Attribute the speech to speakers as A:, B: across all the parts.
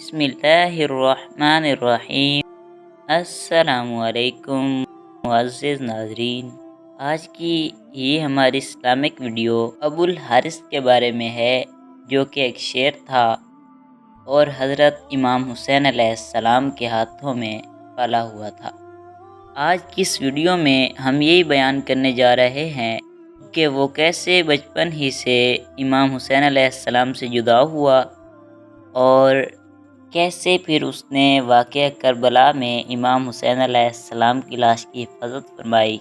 A: بسم اللہ الرحمن الرحیم۔ السلام علیکم معزز ناظرین، آج کی یہ ہماری اسلامک ویڈیو ابو الحارث کے بارے میں ہے، جو کہ ایک شعر تھا اور حضرت امام حسین علیہ السلام کے ہاتھوں میں پالا ہوا تھا۔ آج کی اس ویڈیو میں ہم یہی بیان کرنے جا رہے ہیں کہ وہ کیسے بچپن ہی سے امام حسین علیہ السلام سے جدا ہوا اور کیسے پھر اس نے واقعہ کربلا میں امام حسین علیہ السلام کی لاش کی حفاظت فرمائی۔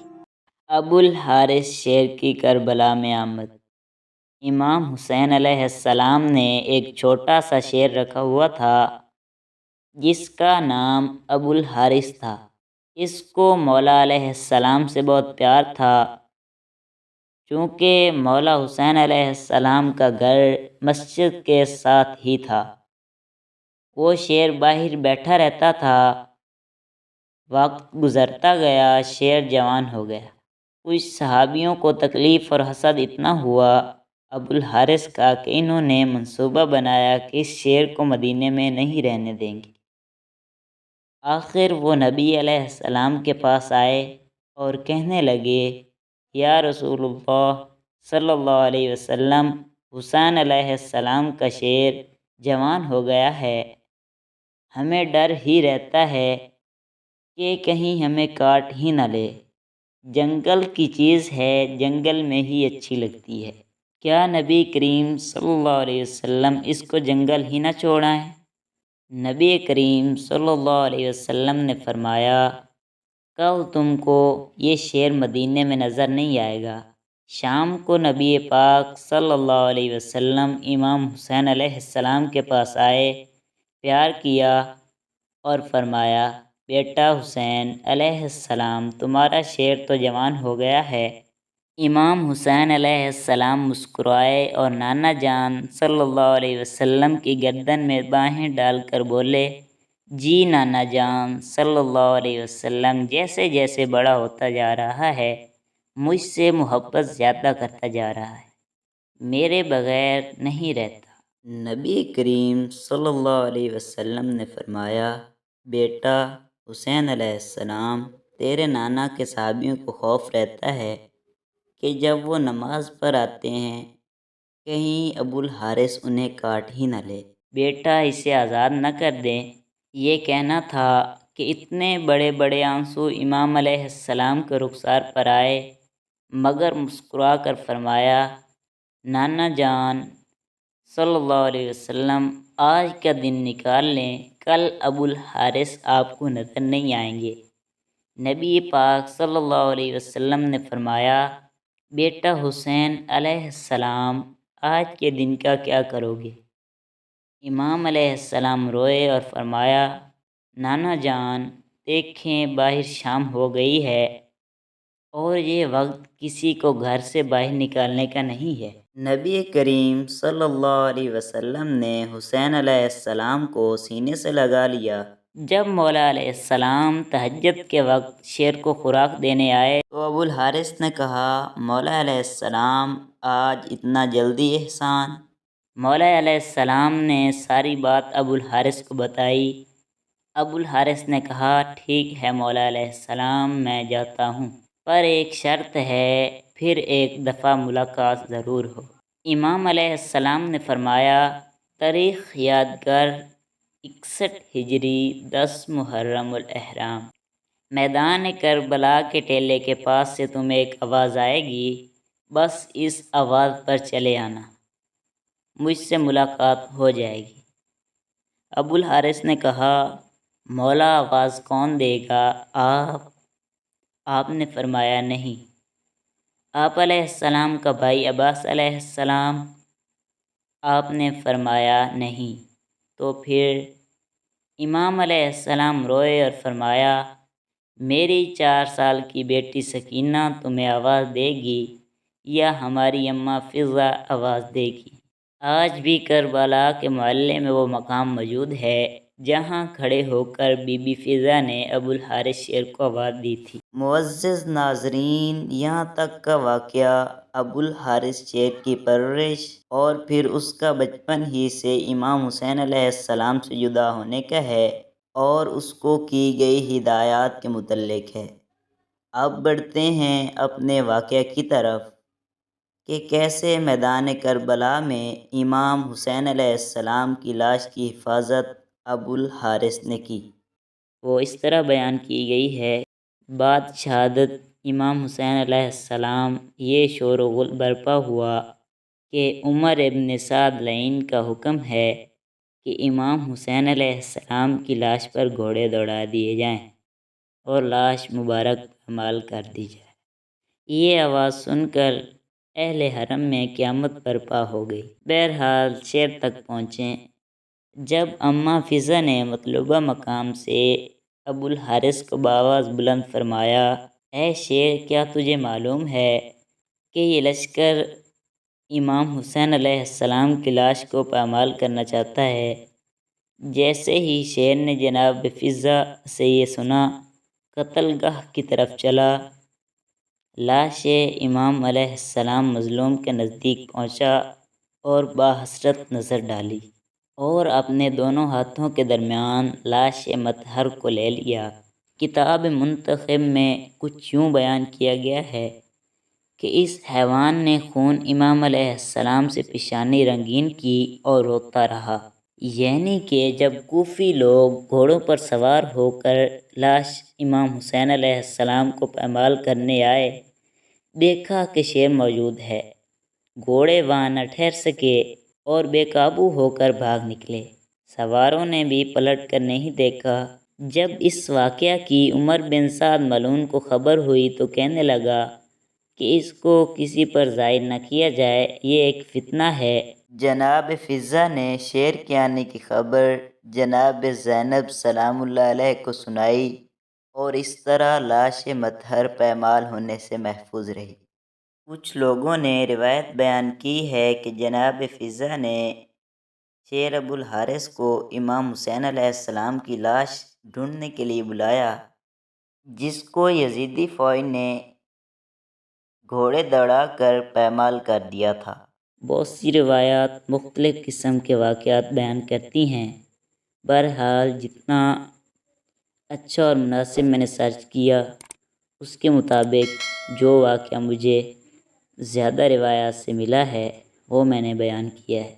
A: ابو الحارث شعر کی کربلا میں آمد۔ امام حسین علیہ السلام نے ایک چھوٹا سا شعر رکھا ہوا تھا جس کا نام ابو الحارث تھا۔ اس کو مولا علیہ السلام سے بہت پیار تھا، چونکہ مولا حسین علیہ السلام کا گھر مسجد کے ساتھ ہی تھا۔ وہ شعر باہر بیٹھا رہتا تھا۔ وقت گزرتا گیا، شعر جوان ہو گیا۔ کچھ صحابیوں کو تکلیف اور حسد اتنا ہوا ابو الحارث کا کہ انہوں نے منصوبہ بنایا کہ اس شعر کو مدینے میں نہیں رہنے دیں گے۔ آخر وہ نبی علیہ السلام کے پاس آئے اور کہنے لگے، یا رسول اللہ صلی اللہ علیہ وسلم، حسین علیہ السلام کا شعر جوان ہو گیا ہے، ہمیں ڈر ہی رہتا ہے کہ کہیں ہمیں کاٹ ہی نہ لے۔ جنگل کی چیز ہے، جنگل میں ہی اچھی لگتی ہے، کیا نبی کریم صلی اللہ علیہ وسلم اس کو جنگل ہی نہ چھوڑائیں؟ نبی کریم صلی اللہ علیہ وسلم نے فرمایا، کل تم کو یہ شعر مدینے میں نظر نہیں آئے گا۔ شام کو نبی پاک صلی اللہ علیہ وسلم امام حسین علیہ السلام کے پاس آئے، پیار کیا اور فرمایا، بیٹا حسین علیہ السلام، تمہارا شعر تو جوان ہو گیا ہے۔ امام حسین علیہ السلام مسکرائے اور نانا جان صلی اللہ علیہ وسلم کی گردن میں باہیں ڈال کر بولے، جی نانا جان صلی اللہ علیہ وسلم، جیسے جیسے بڑا ہوتا جا رہا ہے مجھ سے محبت زیادہ کرتا جا رہا ہے، میرے بغیر نہیں رہتا۔ نبی کریم صلی اللہ علیہ وسلم نے فرمایا، بیٹا حسین علیہ السلام، تیرے نانا کے صحابیوں کو خوف رہتا ہے کہ جب وہ نماز پر آتے ہیں کہیں ابو الحارث انہیں کاٹ ہی نہ لے، بیٹا اسے آزاد نہ کر دیں۔ یہ کہنا تھا کہ اتنے بڑے بڑے آنسو امام علیہ السلام کے رخسار پر آئے، مگر مسکرا کر فرمایا، نانا جان صلی اللہ علیہ وسلم، آج کا دن نکال لیں، کل ابو الحارث آپ کو نظر نہیں آئیں گے۔ نبی پاک صلی اللہ علیہ وسلم نے فرمایا، بیٹا حسین علیہ السلام، آج کے دن کا کیا کرو گے؟ امام علیہ السلام روئے اور فرمایا، نانا جان دیکھیں باہر شام ہو گئی ہے اور یہ وقت کسی کو گھر سے باہر نکالنے کا نہیں ہے۔ نبی کریم صلی اللہ علیہ وسلم نے حسین علیہ السلام کو سینے سے لگا لیا۔ جب مولا علیہ السلام تہجد کے وقت شیر کو خوراک دینے آئے تو ابو الحارث نے کہا، مولا علیہ السلام آج اتنا جلدی احسان؟ مولا علیہ السلام نے ساری بات ابو الحارث کو بتائی۔ ابو الحارث نے کہا، ٹھیک ہے مولا علیہ السلام، میں جاتا ہوں، پر ایک شرط ہے، پھر ایک دفعہ ملاقات ضرور ہو۔ امام علیہ السلام نے فرمایا، تاریخ یاد کر، 61 ہجری 10 محرم الاحرام، میدان کربلا کے ٹیلے کے پاس سے تمہیں ایک آواز آئے گی، بس اس آواز پر چلے آنا، مجھ سے ملاقات ہو جائے گی۔ ابو الحارث نے کہا، مولا آواز کون دے گا، آپ نے فرمایا، نہیں، آپ علیہ السلام کا بھائی عباس علیہ السلام؟ آپ نے فرمایا، نہیں۔ تو پھر امام علیہ السلام روئے اور فرمایا، میری 4 سال کی بیٹی سکینہ تمہیں آواز دے گی یا ہماری اماں فضہ آواز دے گی؟ آج بھی کربلا کے محلے میں وہ مقام موجود ہے جہاں کھڑے ہو کر بی بی فضہ نے ابو الحارث شعر کو آواز دی تھی۔ معزز ناظرین، یہاں تک کا واقعہ ابو الحارث شیر کی پرورش اور پھر اس کا بچپن ہی سے امام حسین علیہ السلام سے جدا ہونے کا ہے اور اس کو کی گئی ہدایات کے متعلق ہے۔ اب بڑھتے ہیں اپنے واقعہ کی طرف کہ کیسے میدان کربلا میں امام حسین علیہ السلام کی لاش کی حفاظت ابو الحارث نے کی۔ وہ اس طرح بیان کی گئی ہے: بعد شہادت امام حسین علیہ السلام یہ شور و غل برپا ہوا کہ عمر ابن سعد لعین کا حکم ہے کہ امام حسین علیہ السلام کی لاش پر گھوڑے دوڑا دیے جائیں اور لاش مبارک پامال کر دی جائے۔ یہ آواز سن کر اہل حرم میں قیامت برپا ہو گئی۔ بہرحال شیر تک پہنچے۔ جب اماں فضہ نے مطلوبہ مقام سے ابو الحارث کو بآواز بلند فرمایا: اے شیر، کیا تجھے معلوم ہے کہ یہ لشکر امام حسین علیہ السلام کی لاش کو پامال کرنا چاہتا ہے؟ جیسے ہی شیر نے جناب فضہ سے یہ سنا، قتل گاہ کی طرف چلا۔ لاش امام علیہ السلام مظلوم کے نزدیک پہنچا اور باحسرت نظر ڈالی اور اپنے دونوں ہاتھوں کے درمیان لاش مطہر کو لے لیا۔ کتاب منتخب میں کچھ یوں بیان کیا گیا ہے کہ اس حیوان نے خون امام علیہ السلام سے پیشانی رنگین کی اور روتا رہا۔ یعنی کہ جب کوفی لوگ گھوڑوں پر سوار ہو کر لاش امام حسین علیہ السلام کو پامال کرنے آئے، دیکھا کہ شیر موجود ہے، گھوڑے وہاں نہ ٹھہر سکے اور بے قابو ہو کر بھاگ نکلے۔ سواروں نے بھی پلٹ کر نہیں دیکھا۔ جب اس واقعہ کی عمر بن سعد ملعون کو خبر ہوئی تو کہنے لگا کہ اس کو کسی پر ظاہر نہ کیا جائے، یہ ایک فتنہ ہے۔ جناب فضہ نے شیر کے آنے کی خبر جناب زینب سلام اللہ علیہ کو سنائی اور اس طرح لاش مطہر پامال ہونے سے محفوظ رہی۔ کچھ لوگوں نے روایت بیان کی ہے کہ جناب فضہ نے شیر ابو الحارث کو امام حسین علیہ السلام کی لاش ڈھونڈنے کے لیے بلایا، جس کو یزیدی فوج نے گھوڑے دوڑا کر پامال کر دیا تھا۔ بہت سی روایات مختلف قسم کے واقعات بیان کرتی ہیں۔ بہرحال جتنا اچھا اور مناسب میں نے سرچ کیا، اس کے مطابق جو واقعہ مجھے زیادہ روایات سے ملا ہے وہ میں نے بیان کیا ہے۔